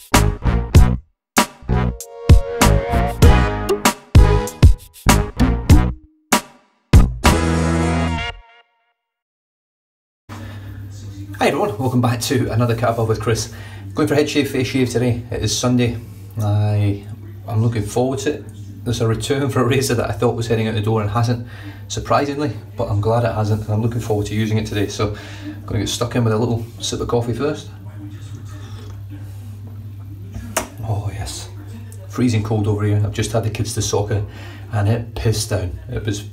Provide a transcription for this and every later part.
Hi everyone, welcome back to another cat above with Chris. Going for head shave, face shave today. It is Sunday. I'm looking forward to it. There's a return for a razor that I thought was heading out the door and hasn't, surprisingly, but I'm glad it hasn't and I'm looking forward to using it today. So I'm going to get stuck in with a little sip of coffee first. Oh yes, freezing cold over here. I've just had the kids to soccer and it pissed down. It was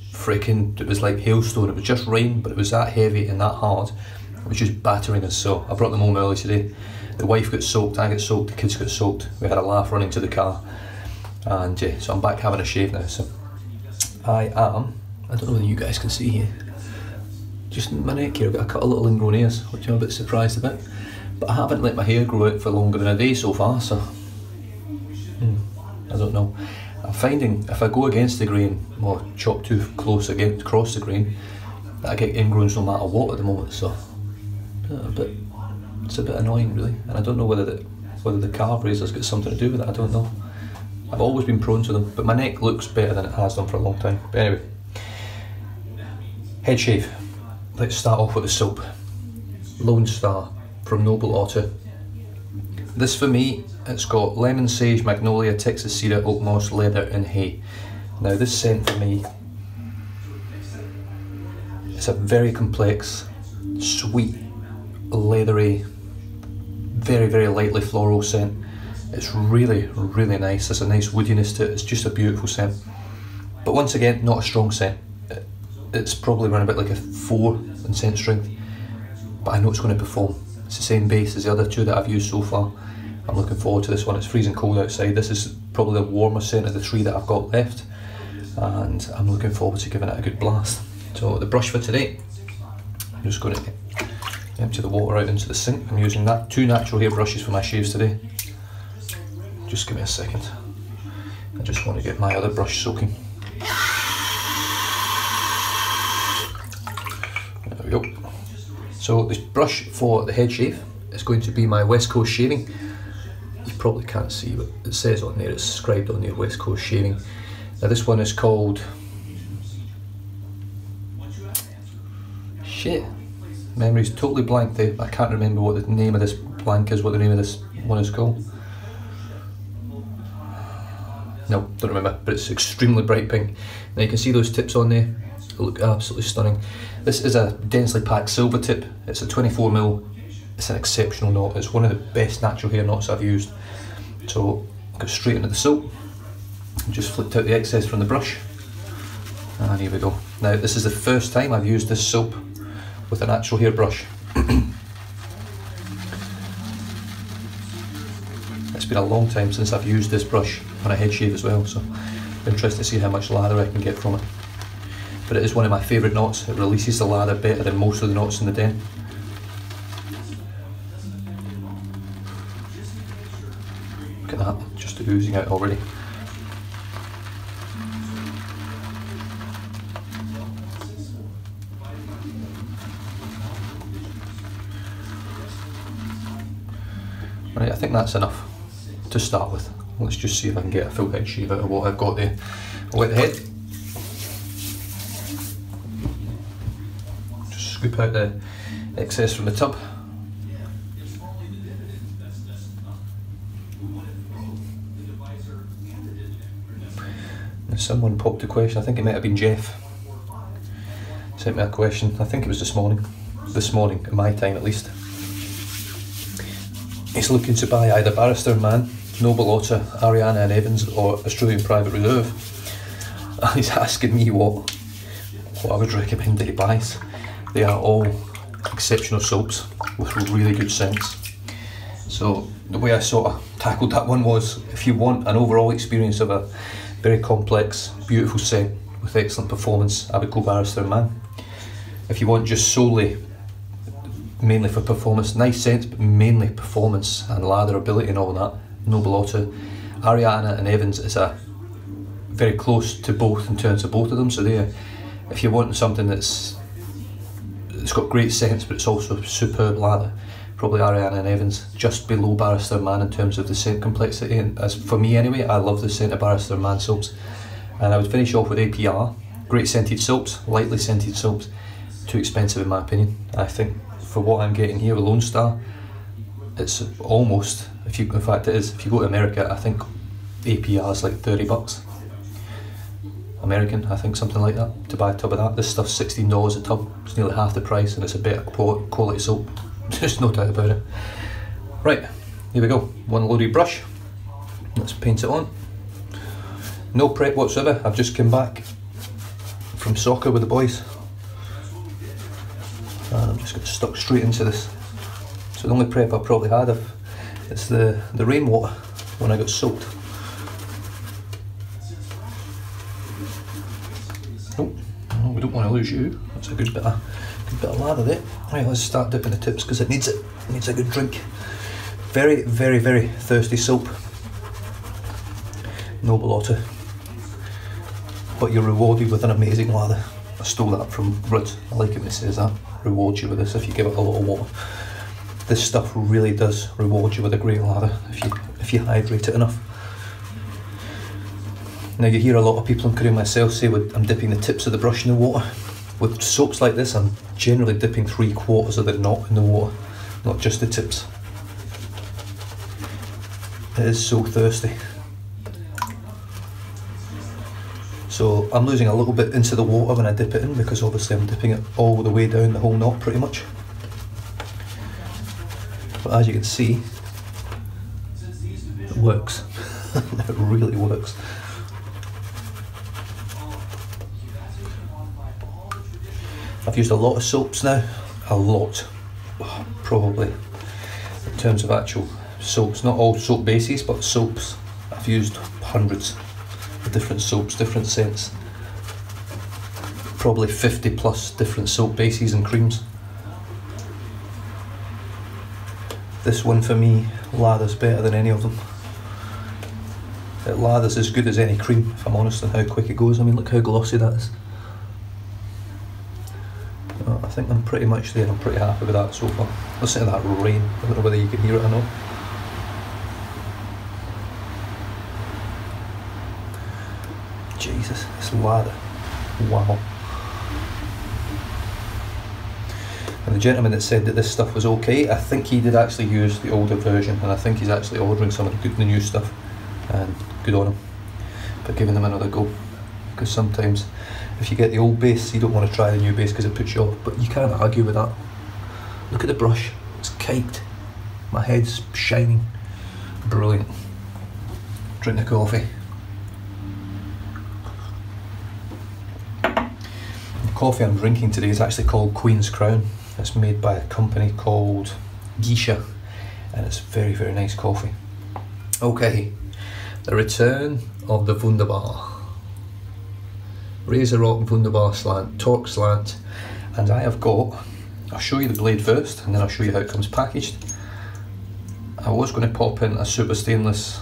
like hailstone. It was just rain, but it was that heavy and that hard. It was just battering us, so I brought them home early today. The wife got soaked, I got soaked, the kids got soaked. We had a laugh running to the car, and so I'm back having a shave now. So I don't know whether you guys can see here, just in my neck here I've got a couple of little ingrown hairs, which I'm a bit surprised about. But I haven't let my hair grow out for longer than a day so far, so I don't know. I'm finding if I go against the grain or chop too close across the grain, that I get ingrowns no matter what at the moment, so it's a bit annoying really, and I don't know whether the carve razor's got something to do with it. I don't know. I've always been prone to them, but my neck looks better than it has done for a long time. But anyway, head shave. Let's start off with the soap. Lonestar from Noble Otter. This for me, it's got lemon, sage, magnolia, Texas cedar, oak moss, leather and hay. Now this scent for me, it's a very complex, sweet, leathery, very, very lightly floral scent. It's really, really nice. There's a nice woodiness to it. It's just a beautiful scent. But once again, not a strong scent. It's probably around about like a 4 in scent strength. But I know it's going to perform. It's the same base as the other two that I've used so far. I'm looking forward to this one. It's freezing cold outside. This is probably the warmest scent of the 3 that I've got left. And I'm looking forward to giving it a good blast. So the brush for today, I'm just going to empty the water out into the sink. I'm using 2 natural hair brushes for my shaves today. Just give me a second. I just want to get my other brush soaking. There we go. So this brush for the head shave is going to be my West Coast shaving. You probably can't see, but it says on there, it's scribed on there, West Coast shaving. Now this one is called... Shit. Memory's totally blank there. I can't remember what the name of this blank is, what the name of this one is called. No, don't remember, but it's extremely bright pink. Now you can see those tips on there, they look absolutely stunning. This is a densely packed silver tip. It's a 24mm. It's an exceptional knot. It's one of the best natural hair knots I've used. So I'll go straight into the soap. Just flipped out the excess from the brush. And here we go. Now this is the first time I've used this soap with a natural hair brush. It's been a long time since I've used this brush on a head shave as well, so I'm interested to see how much lather I can get from it. But it is one of my favourite knots. It releases the lather better than most of the knots in the den. Look at that, just oozing out already. Right, I think that's enough to start with. Let's just see if I can get a full head shave out of what I've got there. I'll wet the head. Just scoop out the excess from the tub. And someone popped a question, I think it might have been Jeff. Sent me a question, I think it was this morning, in my time at least. He's looking to buy either Barrister Man, Noble Otter, Ariana and Evans or Australian Private Reserve. And he's asking me what I would recommend that he buys. They are all exceptional soaps with really good scents. So the way I sort of tackled that one was, if you want an overall experience of a very complex, beautiful scent with excellent performance, I would go Barrister Man. If you want just solely mainly for performance, nice scents, but mainly performance and latherability and all that, Noble Otter. Ariana and Evans is a very close to both in terms of both of them, so there, if you're wanting something it's got great scents but it's also superb lather, probably Ariana and Evans, just below Barrister Man in terms of the scent complexity, and as for me anyway, I love the scent of Barrister Man soaps. And I would finish off with APR, great scented soaps, lightly scented soaps, too expensive in my opinion. I think for what I'm getting here with Lonestar, it's almost, in fact it is, if you go to America, I think APR is like $30. American, I think, something like that, to buy a tub of that. This stuff's $16 a tub, it's nearly half the price, and it's a better quality soap. There's no doubt about it. Right, here we go, one loaded brush. Let's paint it on. No prep whatsoever, I've just come back from soccer with the boys. And I'm just getting stuck straight into this. So the only prep I probably had is the rainwater when I got soaked. Oh, no, we don't want to lose you. That's a good bit of lather there. Right, let's start dipping the tips because it needs it. It needs a good drink. Very, very, very thirsty soap. Noble Otter. But you're rewarded with an amazing lather. I stole that from Rudd. I like it when it says that. Rewards you with this if you give it a lot of water. This stuff really does reward you with a great lather if you hydrate it enough. Now you hear a lot of people, including myself, say I'm dipping the tips of the brush in the water. With soaps like this, I'm generally dipping 3/4 of the knot in the water, not just the tips. It is so thirsty. So I'm losing a little bit into the water when I dip it in, because obviously I'm dipping it all the way down the whole knot pretty much. But as you can see, it works. It really works. I've used a lot of soaps now, a lot, probably, in terms of actual soaps, not all soap bases, but soaps. I've used hundreds of different soaps, different scents, probably 50 plus different soap bases and creams. This one for me lathers better than any of them. It lathers as good as any cream, if I'm honest, on how quick it goes. I mean, look how glossy that is. I think I'm pretty much there. I'm pretty happy with that so far. Listen to that rain. I don't know whether you can hear it or not. Jesus, this lather. Wow. And the gentleman that said that this stuff was okay, I think he did actually use the older version, and I think he's actually ordering some of the new stuff, and good on him for giving them another go. Because sometimes if you get the old base, you don't want to try the new base because it puts you off, but you can't argue with that. Look at the brush, it's caked. My head's shining. Brilliant. Drink the coffee. The coffee I'm drinking today is actually called Queen's Crown. It's made by a company called Geisha, and it's very, very nice coffee. Okay, the return of the Wunderbar. Razor Rock Wunderbar slant, torque slant, and I have got, I'll show you the blade first and then I'll show you how it comes packaged. I was going to pop in a super stainless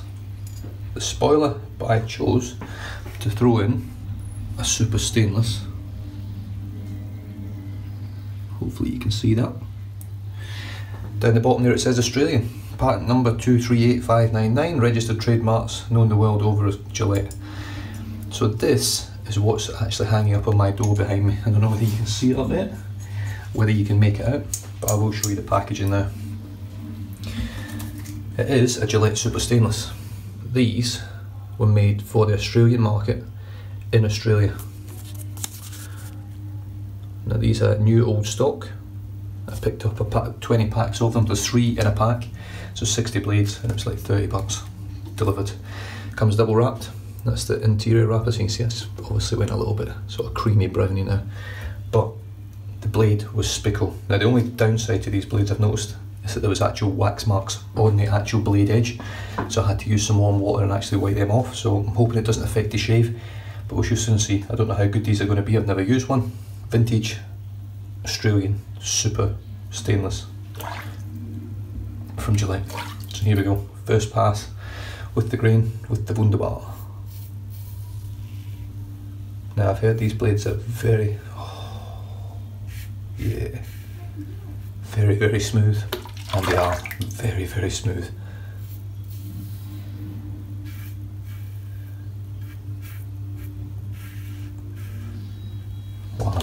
spoiler, but I chose to throw in a super stainless. Hopefully you can see that. Down the bottom there it says Australian, patent number 238599, registered trademarks known the world over as Gillette. So this is what's actually hanging up on my door behind me. I don't know whether you can see it up there, whether you can make it out, but I will show you the packaging now. It is a Gillette Super Stainless. These were made for the Australian market in Australia. Now these are new old stock. I picked up a pack, 20 packs of them, there's 3 in a pack, so 60 blades, and it was like $30 delivered. Comes double wrapped. That's the interior wrapper, so you can see it's obviously went a little bit sort of creamy browny now. But the blade was spickle. Now the only downside to these blades I've noticed is that there was actual wax marks on the actual blade edge. So I had to use some warm water and actually wipe them off. So I'm hoping it doesn't affect the shave, but we shall soon see. I don't know how good these are going to be, I've never used one. Vintage, Australian, super stainless from Gillette. So here we go, first pass with the grain, with the Wunderbar. Now I've heard these blades are very, very, very smooth. and they are very, very smooth. Wow,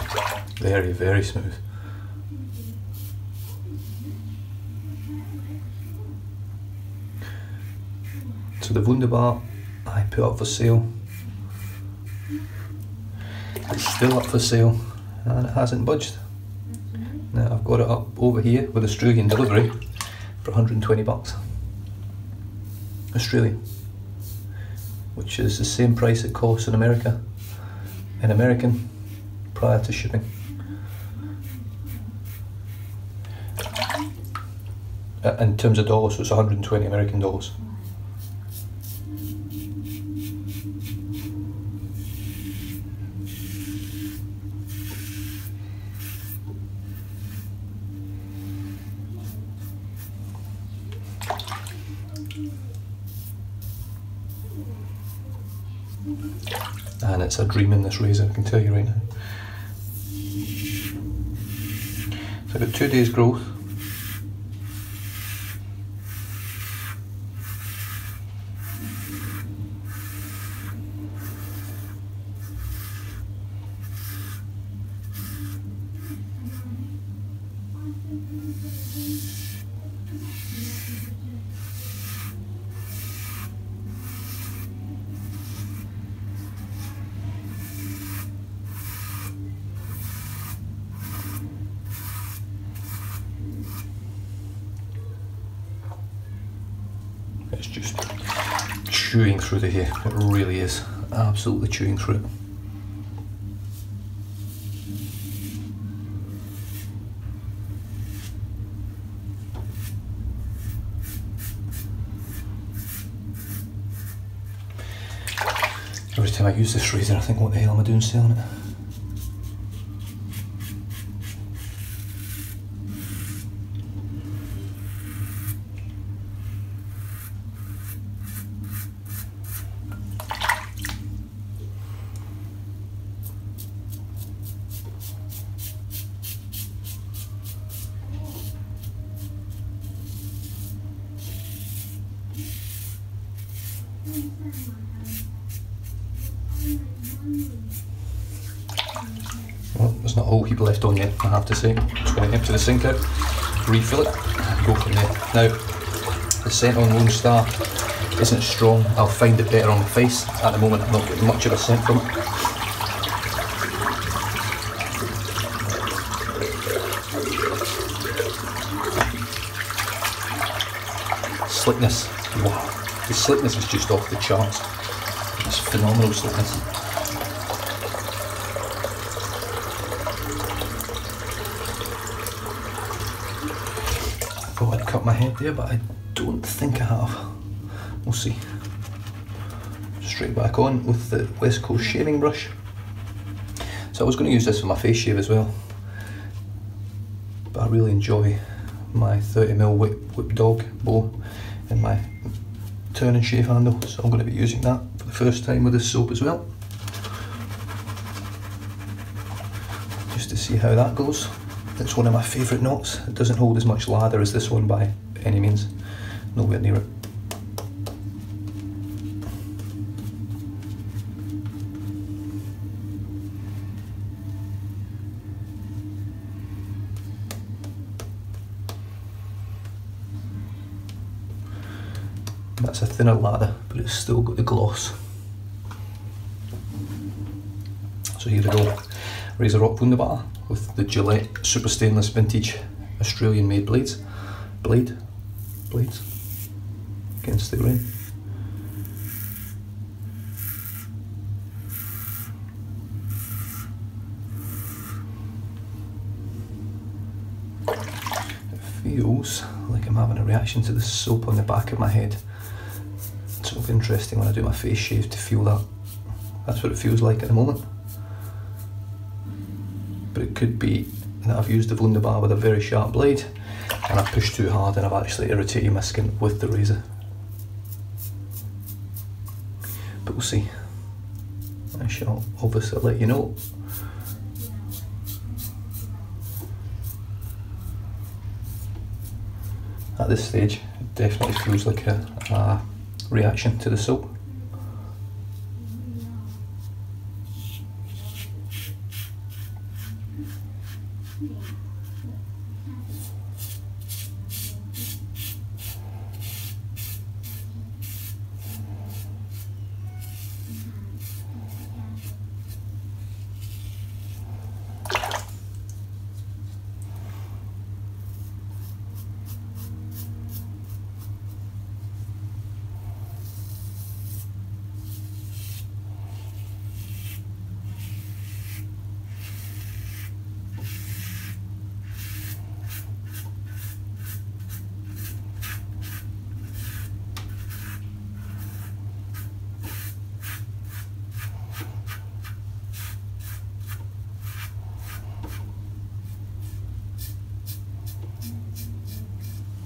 very, very smooth. So the Wunderbar I put up for sale, it's still up for sale and it hasn't budged. Now I've got it up over here with Australian delivery for 120 bucks Australian, which is the same price it costs in America, in American, prior to shipping. In terms of dollars, so it's 120 American dollars. And it's a dream in this razor, I can tell you right now. So I've got 2 days growth. It's just chewing through the hair, it really is, absolutely chewing through it. Every time I use this razor I think, what the hell am I doing selling it? Well, there's not a whole heap left on yet, I have to say. Just going to empty the sink out, refill it, and go from there. Now, the scent on Lonestar isn't strong. I'll find it better on my face. At the moment, I'm not getting much of a scent from it. Slickness, wow. The slickness is just off the charts. It's phenomenal slickness. I thought I'd cut my head there, but I don't think I have. We'll see. Straight back on with the West Coast shaving brush. So I was going to use this for my face shave as well, but I really enjoy my 30mm whip dog bow and my turn and shave handle, so I'm going to be using that for the first time with this soap as well, just to see how that goes. It's one of my favourite knots. It doesn't hold as much lather as this one by any means, nowhere near it. That's a thinner lather, but it's still got the gloss. So here we go, Razor Rock Wunderbar with the Gillette Super Stainless Vintage Australian made blades against the grain. It feels like I'm having a reaction to the soap on the back of my head. It's sort of interesting when I do my face shave to feel that. That's what it feels like at the moment. But it could be that I've used the Wunderbar with a very sharp blade and I've pushed too hard and I've actually irritated my skin with the razor. But we'll see. I shall obviously let you know. at this stage it definitely feels like a reaction to the soap.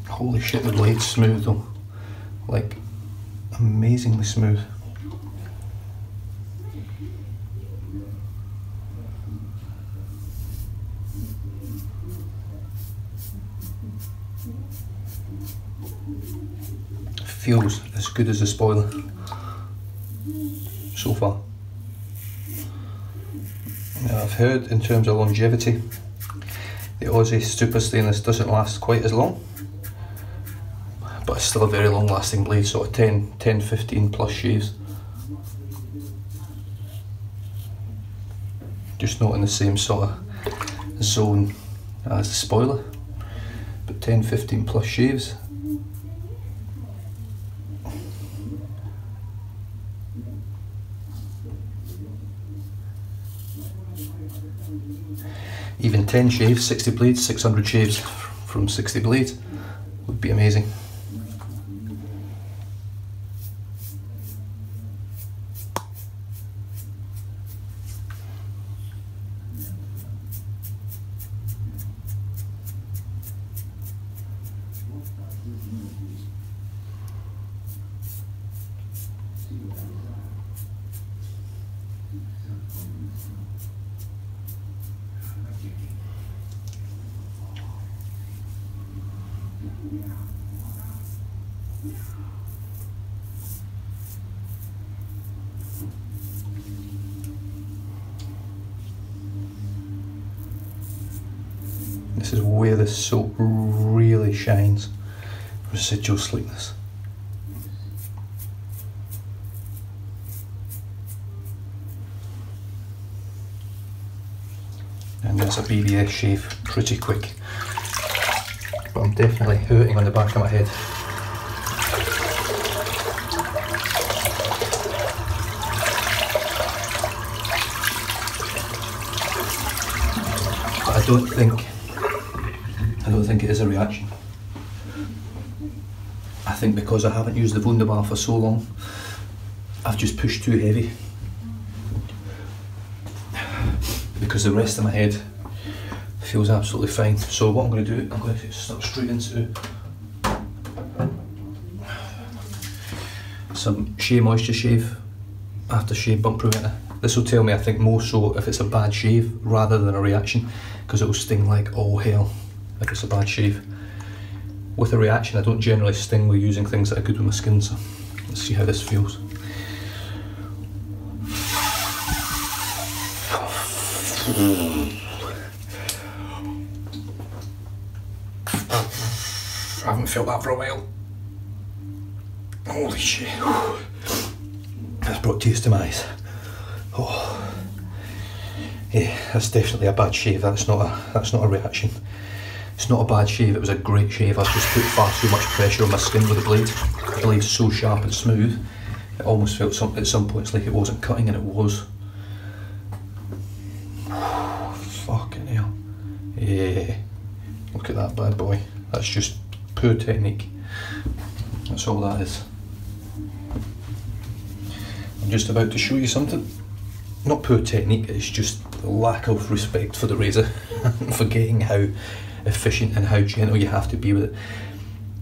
Holy shit, the blade's smooth though. Like, amazingly smooth. Feels as good as the spoiler so far. Now, I've heard in terms of longevity, the Aussie Super Stainless doesn't last quite as long, but it's still a very long lasting blade, sort of 10, 15 plus shaves. Just not in the same sort of zone as the spoiler, but 10, 15 plus shaves. Even 10 shaves, 60 blades, 600 shaves from 60 blades would be amazing. This is where the soap really shines. Residual sleekness. And that's a BBS shave pretty quick. But I'm definitely hurting on the back of my head. But I don't think it is a reaction. I think because I haven't used the Wunderbar for so long, I've just pushed too heavy. Because the rest of my head feels absolutely fine. So what I'm going to do, I'm going to step straight into some Shea Moisture Shave after Shave Bump Preventer. This will tell me, I think, more so if it's a bad shave rather than a reaction, because it will sting like all hell if it's a bad shave. With a reaction, I don't generally sting with using things that are good with my skin, so let's see how this feels. I haven't felt that for a while. Holy shit. That's brought tears to my eyes. Oh. Yeah, that's definitely a bad shave. That's not a reaction. It's not a bad shave, it was a great shave. I just put far too much pressure on my skin with the blade. The blade's so sharp and smooth, it almost felt at some points like it wasn't cutting, and it was. Fucking hell. Yeah. Look at that bad boy. That's just poor technique. That's all that is. I'm just about to show you something. Not poor technique, it's just the lack of respect for the razor. Forgetting how efficient and how gentle you have to be with it.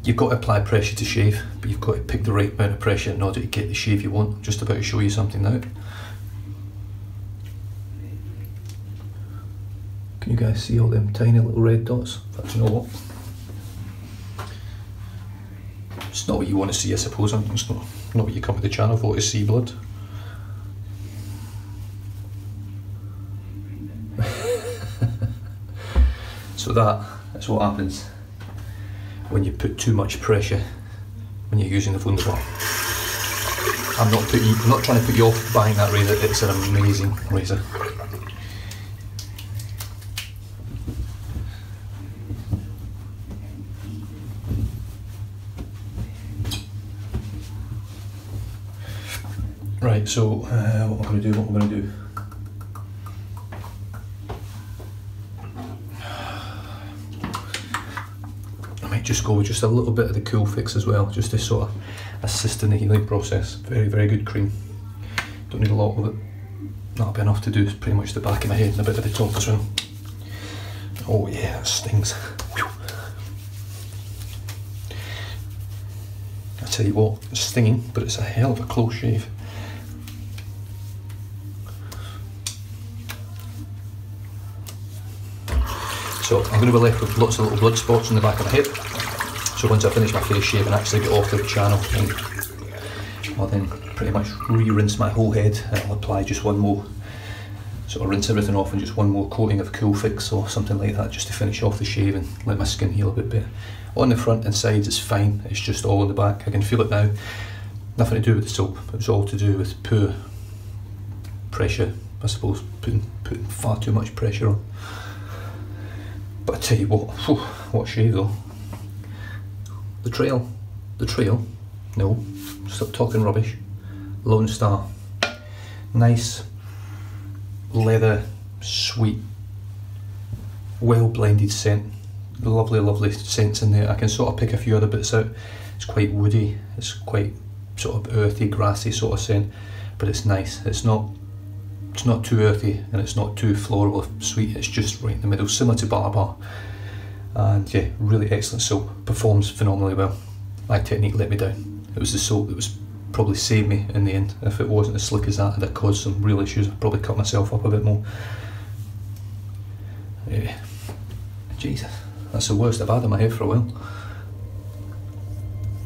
You've got to apply pressure to shave, but you've got to pick the right amount of pressure in order to get the shave you want. I'm just about to show you something now. Can you guys see all them tiny little red dots? But you know what? It's not what you want to see, I suppose. It's not what you come to the channel for, to see blood. So that is what happens when you put too much pressure when you're using the Wunderbar. I'm not trying to put you off buying that razor. It's an amazing razor. Right, so what am I going to do? I might just go with just a little bit of the Cool Fix as well, just to sort of assist in the healing process. Very, very good cream. Don't need a lot of it. That'll be enough to do pretty much the back of my head and a bit of the top as well. Oh yeah, that stings. Whew. I tell you what, it's stinging, but it's a hell of a close shave. So I'm going to be left with lots of little blood spots on the back of my head. So once I finish my face shave and actually get off the channel, I'll then pretty much re-rinse my whole head, and I'll apply just one more, sort of rinse everything off and just one more coating of Cool Fix or something like that, just to finish off the shave and let my skin heal a bit better. On the front and sides it's fine, it's just all in the back. I can feel it now. Nothing to do with the soap, it was all to do with poor pressure, I suppose, putting far too much pressure on. But I tell you what, whew, what a shave though. The trail, no, stop talking rubbish. Lonestar, nice, leather, sweet, well blended scent. Lovely, lovely scents in there. I can sort of pick a few other bits out. It's quite woody, it's quite sort of earthy, grassy sort of scent, but it's nice. It's not too earthy and it's not too floral or sweet, it's just right in the middle, similar to Wunderbar. And yeah, really excellent soap, performs phenomenally well. My technique let me down. It was the soap that was probably saved me in the end. If it wasn't as slick as that, I'd have caused some real issues. I'd probably cut myself up a bit more. Yeah. Jesus, that's the worst I've had in my head for a while.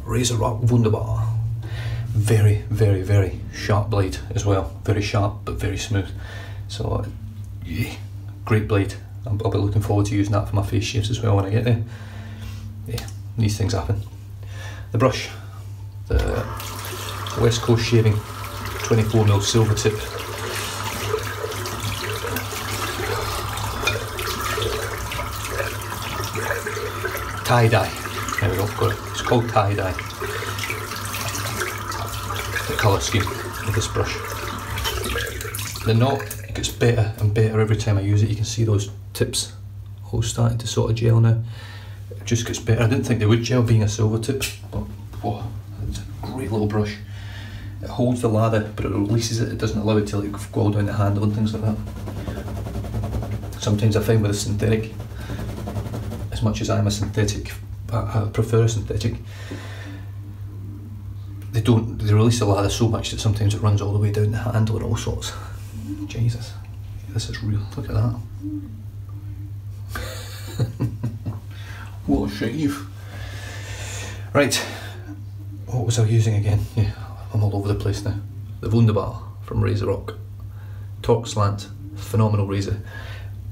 RazoRock Wunderbar. Very, very, very sharp blade as well. Very sharp, but very smooth. So, yeah, great blade. I'll be looking forward to using that for my face shaves as well when I get there. Yeah, these things happen. The brush, the West Coast Shaving 24mm silver tip. Tie-dye. There we go, got it. It's called tie-dye. The colour scheme of this brush. The knot gets better and better every time I use it. You can see those tips all starting to sort of gel now. It just gets better. I didn't think they would gel being a silver tip, but whoa, it's a great little brush. It holds the lather, but it releases it. It doesn't allow it to like go down the handle and things like that. Sometimes I find with a synthetic, as much as I'm a synthetic, I prefer a synthetic. They release the lather so much that sometimes it runs all the way down the handle and all sorts. Jesus, this is real. Look at that. What a shave. Right, what was I using again? Yeah, I'm all over the place now. The Wunderbar from RazoRock. Torque slant, phenomenal razor.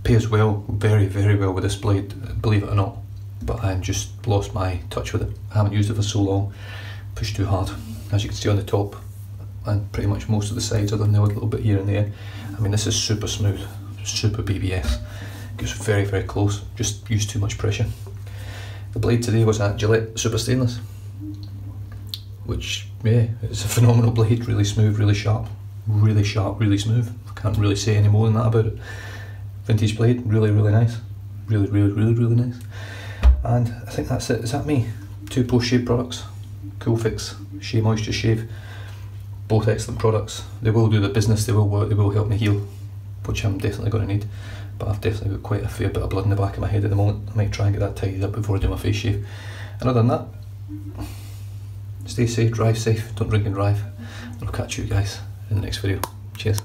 Pairs well, very, very well with this blade, believe it or not. But I've just lost my touch with it. I haven't used it for so long. Pushed too hard. As you can see on the top, and pretty much most of the sides, other than the odd little bit here and there. I mean, this is super smooth, super BBS. Goes very, very close, just used too much pressure. The blade today was at Gillette Super Stainless, which, yeah, it's a phenomenal blade, really smooth, really sharp, really smooth. I can't really say any more than that about it. Vintage blade, really, really nice. Really, really, really, really nice. And I think that's it. Is that me? 2 post-shave products. Cool Fix, Shea Moisture Shave. Both excellent products. They will do the business, they will work, they will help me heal, which I'm definitely going to need. But I've definitely got quite a fair bit of blood in the back of my head at the moment. I might try and get that tidied up before I do my face shave. And other than that, stay safe, drive safe, don't drink and drive. I'll catch you guys in the next video. Cheers.